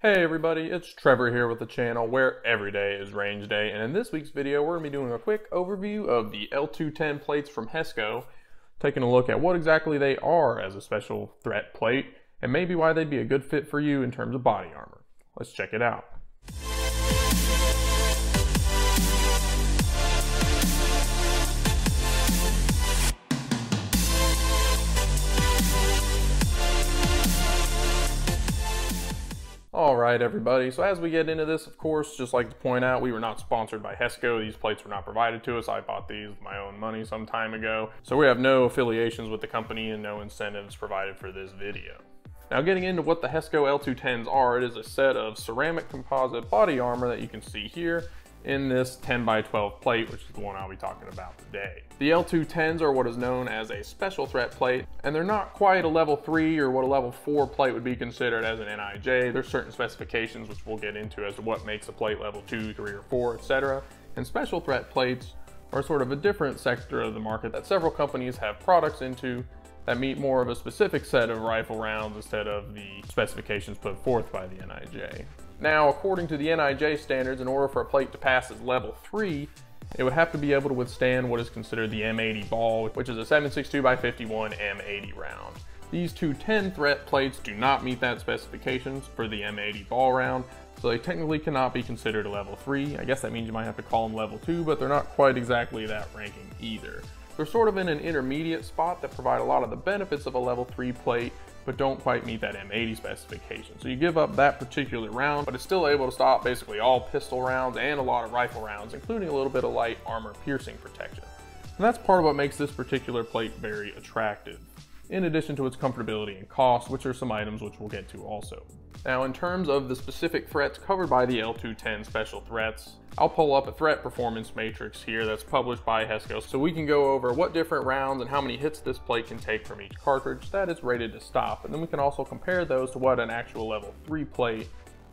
Hey everybody, it's Trevor here with the channel where every day is range day, and in this week's video we're going to be doing a quick overview of the L210 plates from Hesco, taking a look at what exactly they are as a special threat plate, and maybe why they'd be a good fit for you in terms of body armor. Let's check it out. Alright everybody, so as we get into this, of course, just like to point out, we were not sponsored by Hesco. These plates were not provided to us. I bought these with my own money some time ago. So we have no affiliations with the company and no incentives provided for this video. Now getting into what the Hesco L210s are, it is a set of ceramic composite body armor that you can see here in this 10x12 plate, which is the one I'll be talking about today. The L210s are what is known as a special threat plate, and they're not quite a level 3 or what a level 4 plate would be considered as an NIJ. There's certain specifications which we'll get into as to what makes a plate level 2, 3, or 4, etc. And special threat plates are sort of a different sector of the market that several companies have products into that meet more of a specific set of rifle rounds instead of the specifications put forth by the NIJ. Now, according to the NIJ standards, in order for a plate to pass as level 3, it would have to be able to withstand what is considered the M80 ball, which is a 7.62x51 M80 round. These 210 threat plates do not meet that specifications for the M80 ball round, so they technically cannot be considered a level 3. I guess that means you might have to call them level 2, but they're not quite exactly that ranking either. They're sort of in an intermediate spot that provide a lot of the benefits of a level 3 plate, but don't quite meet that M80 specification. So you give up that particular round, but it's still able to stop basically all pistol rounds and a lot of rifle rounds, including a little bit of light armor piercing protection. And that's part of what makes this particular plate very attractive, in addition to its comfortability and cost, which are some items which we'll get to also. Now, in terms of the specific threats covered by the L210 special threats, I'll pull up a threat performance matrix here that's published by Hesco so we can go over what different rounds and how many hits this plate can take from each cartridge that it's rated to stop, and then we can also compare those to what an actual level 3 plate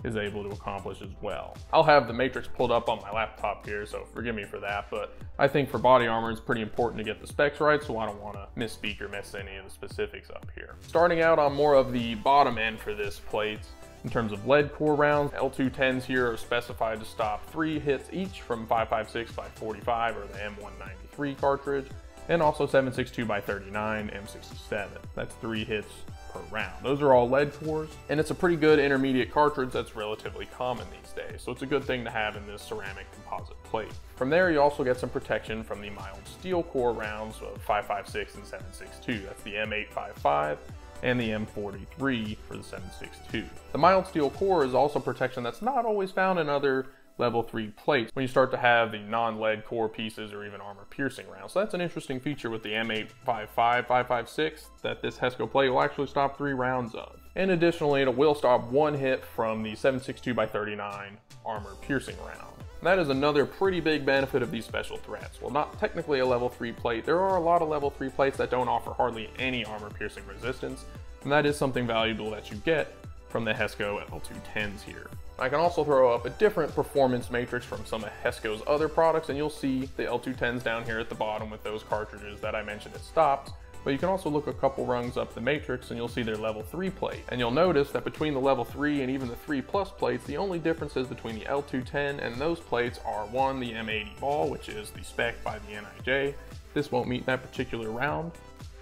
is able to accomplish as well. I'll have the matrix pulled up on my laptop here, so forgive me for that, but I think for body armor it's pretty important to get the specs right, so I don't want to misspeak or miss any of the specifics up here. Starting out on more of the bottom end for this plate, in terms of lead core rounds, L210s here are specified to stop 3 hits each from 5.56x45 or the M193 cartridge, and also 7.62x39 M67. That's 3 hits per round. Those are all lead cores, and it's a pretty good intermediate cartridge that's relatively common these days, so it's a good thing to have in this ceramic composite plate. From there, you also get some protection from the mild steel core rounds of 5.56 and 7.62. That's the M855 and the M43 for the 7.62. The mild steel core is also protection that's not always found in other level 3 plates when you start to have the non-lead core pieces or even armor piercing rounds. So that's an interesting feature with the M855 5.56 that this Hesco plate will actually stop 3 rounds of. And additionally, it will stop 1 hit from the 7.62x39 armor piercing round. That is another pretty big benefit of these special threats. While not technically a level 3 plate, there are a lot of level 3 plates that don't offer hardly any armor piercing resistance, and that is something valuable that you get from the Hesco L210s here. I can also throw up a different performance matrix from some of Hesco's other products, and you'll see the L210s down here at the bottom with those cartridges that I mentioned it stops. But you can also look a couple rungs up the matrix and you'll see their level 3 plate. And you'll notice that between the level 3 and even the 3 plus plates, the only differences between the L210 and those plates are 1, the M80 ball, which is the spec by the NIJ. This won't meet that particular round,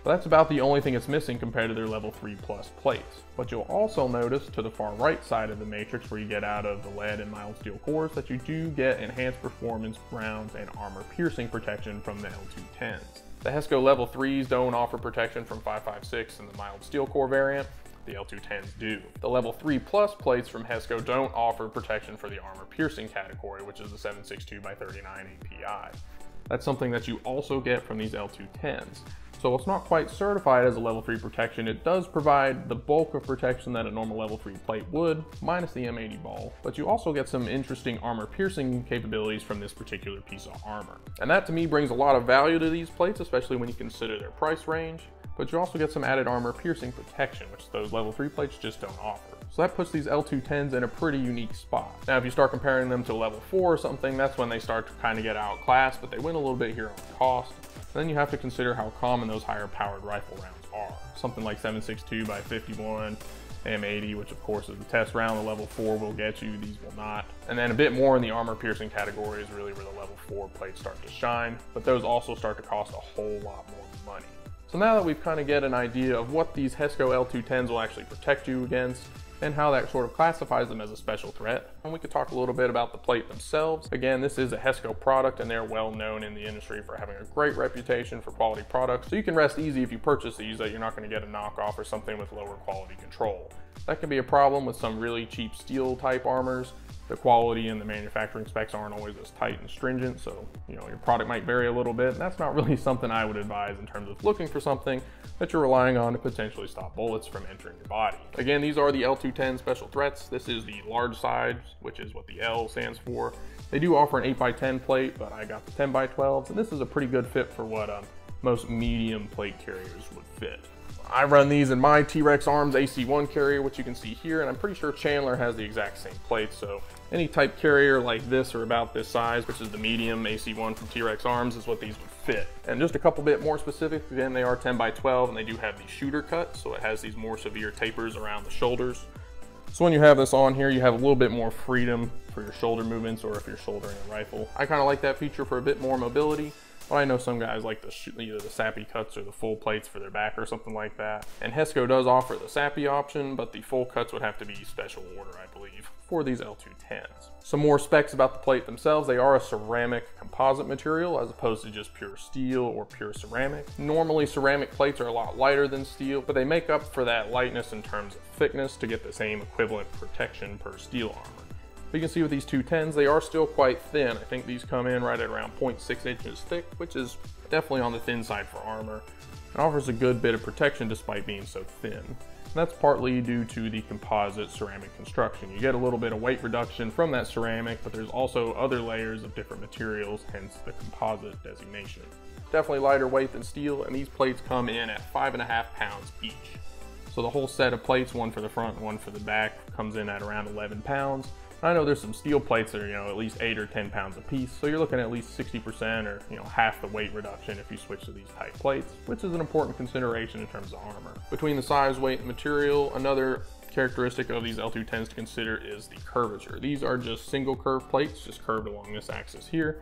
but that's about the only thing it's missing compared to their level 3 plus plates. But you'll also notice to the far right side of the matrix where you get out of the lead and mild steel cores that you do get enhanced performance rounds and armor piercing protection from the L210s. The Hesco level 3s don't offer protection from 5.56 in the mild steel core variant. The L210s do. The level 3 plus plates from Hesco don't offer protection for the armor piercing category, which is the 7.62x39 API. That's something that you also get from these L210s. So it's not quite certified as a level 3 protection. It does provide the bulk of protection that a normal level 3 plate would, minus the M80 ball, but you also get some interesting armor piercing capabilities from this particular piece of armor. And that to me brings a lot of value to these plates, especially when you consider their price range, but you also get some added armor piercing protection, which those level 3 plates just don't offer. So that puts these L210s in a pretty unique spot. Now if you start comparing them to a level 4 or something, that's when they start to kind of get outclassed, but they win a little bit here on cost. Then you have to consider how common those higher powered rifle rounds are. Something like 7.62x51 M80, which of course is the test round. The level 4 will get you, these will not. And then a bit more in the armor piercing category is really where the level 4 plates start to shine, but those also start to cost a whole lot more money. So now that we've kind of get an idea of what these Hesco L210s will actually protect you against, and how that sort of classifies them as a special threat, and we could talk a little bit about the plate themselves. Again, this is a Hesco product, and they're well known in the industry for having a great reputation for quality products, so you can rest easy if you purchase these that you're not going to get a knockoff or something with lower quality control. That can be a problem with some really cheap steel type armors. The quality and the manufacturing specs aren't always as tight and stringent, so your product might vary a little bit, and that's not really something I would advise in terms of looking for something that you're relying on to potentially stop bullets from entering your body. Again, these are the L210 special threats. This is the large size, which is what the L stands for. They do offer an 8x10 plate, but I got the 10x12s, and this is a pretty good fit for what most medium plate carriers would fit. I run these in my T-Rex Arms AC1 carrier, which you can see here, and I'm pretty sure Chandler has the exact same plate, so any type carrier like this or about this size, which is the medium AC1 from T-Rex Arms, is what these would fit. And just a couple bit more specific, again, they are 10x12, and they do have the shooter cut, so it has these more severe tapers around the shoulders. So when you have this on here, you have a little bit more freedom for your shoulder movements, or if you're shouldering a rifle. I kind of like that feature for a bit more mobility. Well, I know some guys like either the sappy cuts or the full plates for their back or something like that. And Hesco does offer the sappy option, but the full cuts would have to be special order, I believe, for these L210s. Some more specs about the plate themselves. They are a ceramic composite material as opposed to just pure steel or pure ceramic. Normally ceramic plates are a lot lighter than steel, but they make up for that lightness in terms of thickness to get the same equivalent protection per steel armor. But you can see with these 210s, they are still quite thin. I think these come in right at around 0.6 inches thick, which is definitely on the thin side for armor. It offers a good bit of protection despite being so thin. And that's partly due to the composite ceramic construction. You get a little bit of weight reduction from that ceramic, but there's also other layers of different materials, hence the composite designation. Definitely lighter weight than steel, and these plates come in at 5.5 pounds each. So the whole set of plates, one for the front and one for the back, comes in at around 11 pounds. I know there's some steel plates that are, at least 8 or 10 pounds a piece, so you're looking at least 60% or, half the weight reduction if you switch to these type plates, which is an important consideration in terms of armor. Between the size, weight, and material, another characteristic of these L210s to consider is the curvature. These are just single curve plates, just curved along this axis here.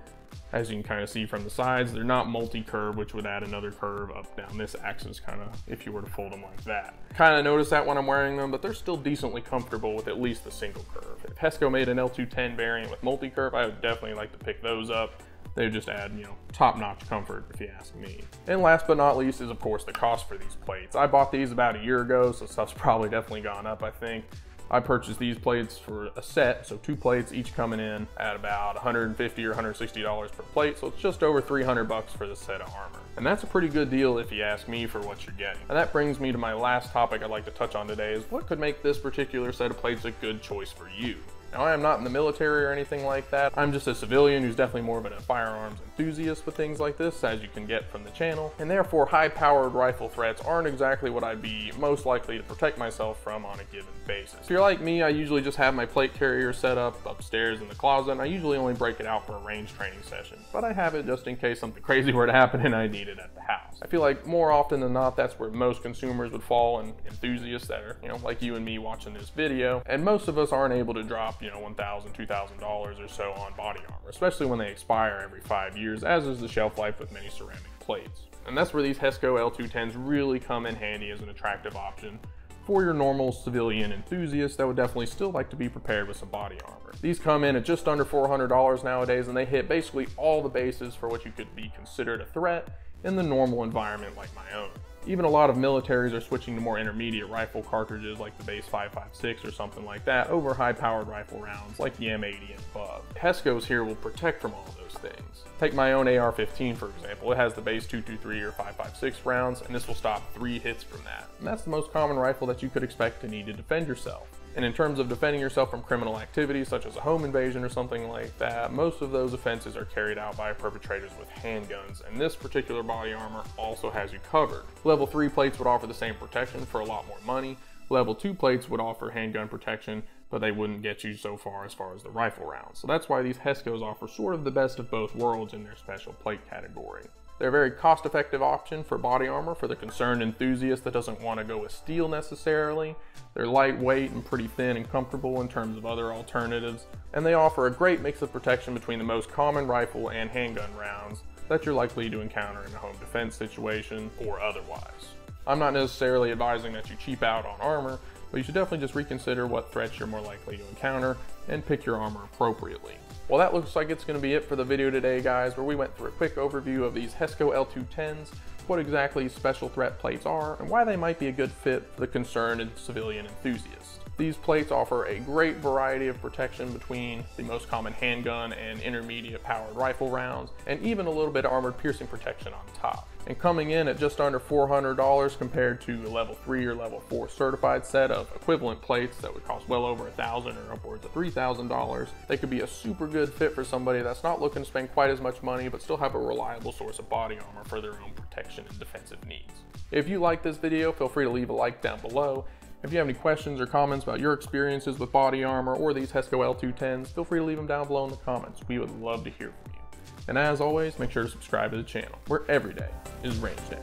As you can kind of see from the sides, they're not multi-curve, which would add another curve up down this axis kind of if you were to fold them like that. Kind of notice that when I'm wearing them, but they're still decently comfortable with at least the single curve. If Hesco made an L210 variant with multi-curve, I would definitely like to pick those up. They would just add, top-notch comfort if you ask me. And last but not least is of course the cost for these plates. I bought these about a year ago, so stuff's probably definitely gone up, I think. I purchased these plates for a set, so 2 plates each coming in at about $150 or $160 per plate, so it's just over $300 for the set of armor. And that's a pretty good deal if you ask me for what you're getting. And that brings me to my last topic I'd like to touch on today, is what could make this particular set of plates a good choice for you. Now, I am not in the military or anything like that. I'm just a civilian who's definitely more of a firearms enthusiast with things like this, as you can get from the channel. And therefore, high-powered rifle threats aren't exactly what I'd be most likely to protect myself from on a given basis. If you're like me, I usually just have my plate carrier set up upstairs in the closet, and I usually only break it out for a range training session. But I have it just in case something crazy were to happen and I need it at the house. I feel like more often than not, that's where most consumers would fall, and enthusiasts that are, like you and me watching this video. And most of us aren't able to drop, $1,000, $2,000 or so on body armor, especially when they expire every 5 years, as is the shelf life with many ceramic plates. And that's where these Hesco L210s really come in handy as an attractive option for your normal civilian enthusiast that would definitely still like to be prepared with some body armor. These come in at just under $400 nowadays, and they hit basically all the bases for what you could be considered a threat in the normal environment like my own. Even a lot of militaries are switching to more intermediate rifle cartridges like the base 5.56 or something like that over high-powered rifle rounds like the M80 and above. Hesco's here will protect from all those things. Take my own AR-15 for example. It has the base 223 or 5.56 rounds, and this will stop 3 hits from that. And that's the most common rifle that you could expect to need to defend yourself. And in terms of defending yourself from criminal activities such as a home invasion or something like that, most of those offenses are carried out by perpetrators with handguns, and this particular body armor also has you covered. Level 3 plates would offer the same protection for a lot more money. Level 2 plates would offer handgun protection, but they wouldn't get you so far as the rifle rounds. So that's why these Hescos offer sort of the best of both worlds in their special plate category. They're a very cost-effective option for body armor for the concerned enthusiast that doesn't want to go with steel necessarily. They're lightweight and pretty thin and comfortable in terms of other alternatives, and they offer a great mix of protection between the most common rifle and handgun rounds that you're likely to encounter in a home defense situation or otherwise. I'm not necessarily advising that you cheap out on armor, but you should definitely just reconsider what threats you're more likely to encounter and pick your armor appropriately. Well, that looks like it's going to be it for the video today, guys, where we went through a quick overview of these Hesco L210s, what exactly special threat plates are, and why they might be a good fit for the concerned and civilian enthusiast. These plates offer a great variety of protection between the most common handgun and intermediate powered rifle rounds, and even a little bit of armored piercing protection on top. And coming in at just under $400 compared to a level 3 or level 4 certified set of equivalent plates that would cost well over $1,000 or upwards of $3,000, they could be a super good fit for somebody that's not looking to spend quite as much money but still have a reliable source of body armor for their own protection and defensive needs. If you like this video, feel free to leave a like down below. If you have any questions or comments about your experiences with body armor or these Hesco L210s, feel free to leave them down below in the comments. We would love to hear from you. And as always, make sure to subscribe to the channel, where every day is range day.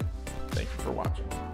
Thank you for watching.